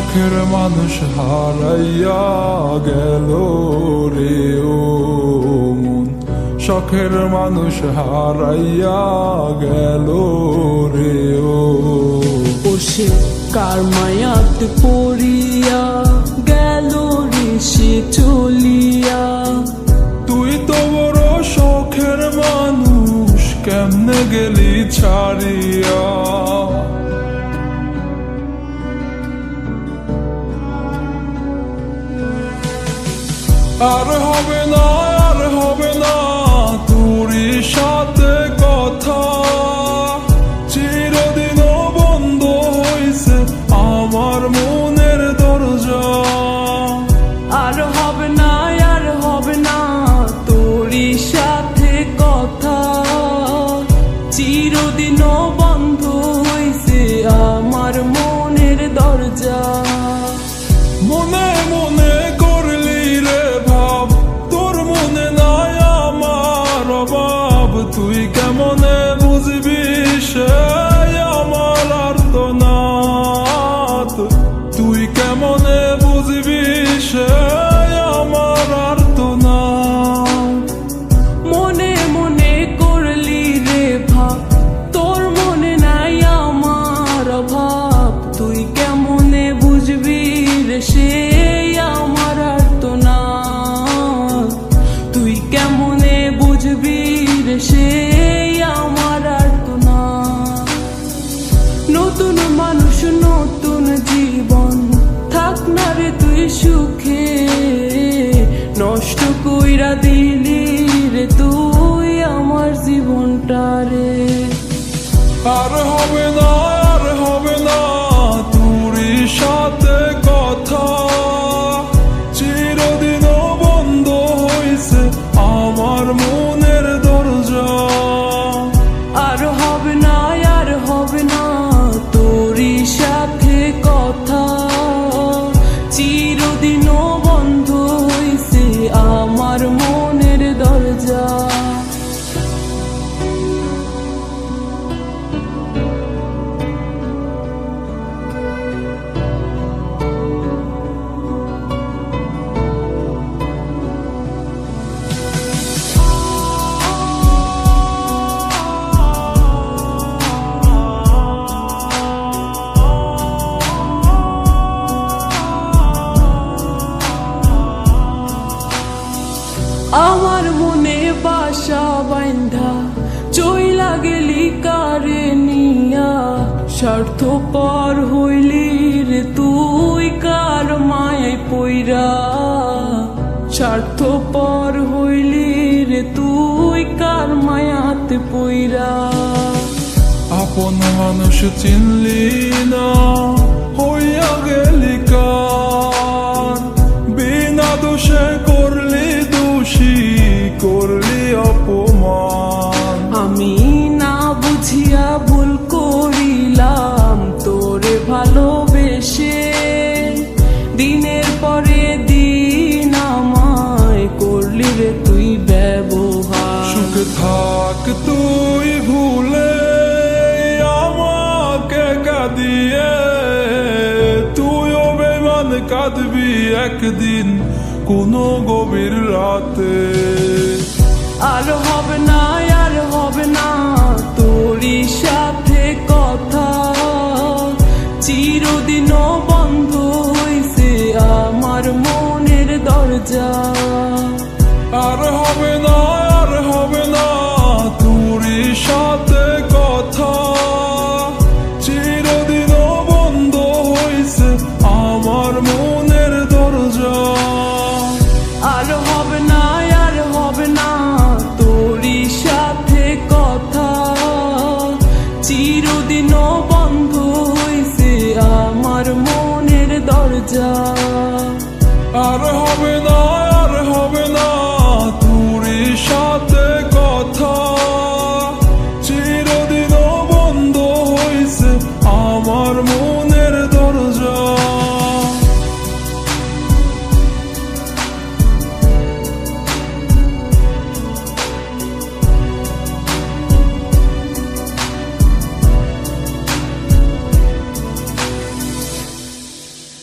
শখের মানুষ হারাইয়া গেল রে ও মন, শখের মানুষ হারাইয়া গেল রে ও। সে কার মায়াত পড়িয়া গেল রে সে চলিয়া। তুই তো বড় শখের মানুষ, কেমনে গেলি ছাড়িয়া। আর হবে না, আর হবে না তোরই সাথে কথা, চিরদিনও বন্ধ হইছে আমার মনের দরজা। আর হবে না, আর হবে না তোরই সাথে কথা, চিরদিনও বন্ধ হইছে আমার মনের দরজা। মনে মনে করলি রে ভাব, তোর মনে নাই আমার অভাব। তুই কেমনে বুঝবি সে আমার আর্তনাদ, তুই কেমনে বুঝবি সে আমার আর্তনাদ। মনে মনে করলি রে ভাব, তোর মনে নাই আমার অভাব। তুই কেমনে বুঝবি রে সে আমার আর্তনাদ, তুই কেমনে বুঝবি রে সে আমার আর্তনাদ। নতুন মানুষ নতুন জীবন, থাক না রে তুই সুখে, নষ্ট কইরা দিলি রে তুই আমার জীবনটা রে। আর হবে না, আর হবে না তোরই সাথে কথা, চিরদিনও বন্ধ হইছে আমার মনের দরজা। আর হবে না, আর হবে না তোরই সাথে কথা, চিরদিনও বন্ধ হইছে আমার মনের দরজা। আমার মনে বাসা বাইন্ধা চইলা গেলি কারে নিয়া, স্বার্থপর হইলি রে তুই কার মায়ায় পইরা। স্বার্থপর হইলি রে তুই কার মায়াতে পইরা। আপন মানুষ চিনলি না, হইয়া গেলি কার, বিনা দোষে করলি দোষী, করলি অপমান। আমি না বুঝিয়া ভুল করিলাম তোরে ভালোবেসে, দিনের পরে দিন আমায় করলি রে তুই ব্যবহার। সুখে থাক তুই ভুলে আমাকে কাঁদিয়ে, তুইও বেমান কাঁদবি একদিন কোনো গভীর রাতে। আর হবে না, আর হবে না তোরই সাথে কথা, চিরদিনও বন্ধ হইছে আমার মনের দরজা। আর হবে না, আর হবে না তোরই সাথে কথা, চিরদিনও বন্ধ হইছে আমার মনের দরজা। আর হবে না, আর হবে না তোরই সাথে কথা, চিরদিনও বন্ধ হইছে আমার মনের দরজা। আর হবে না,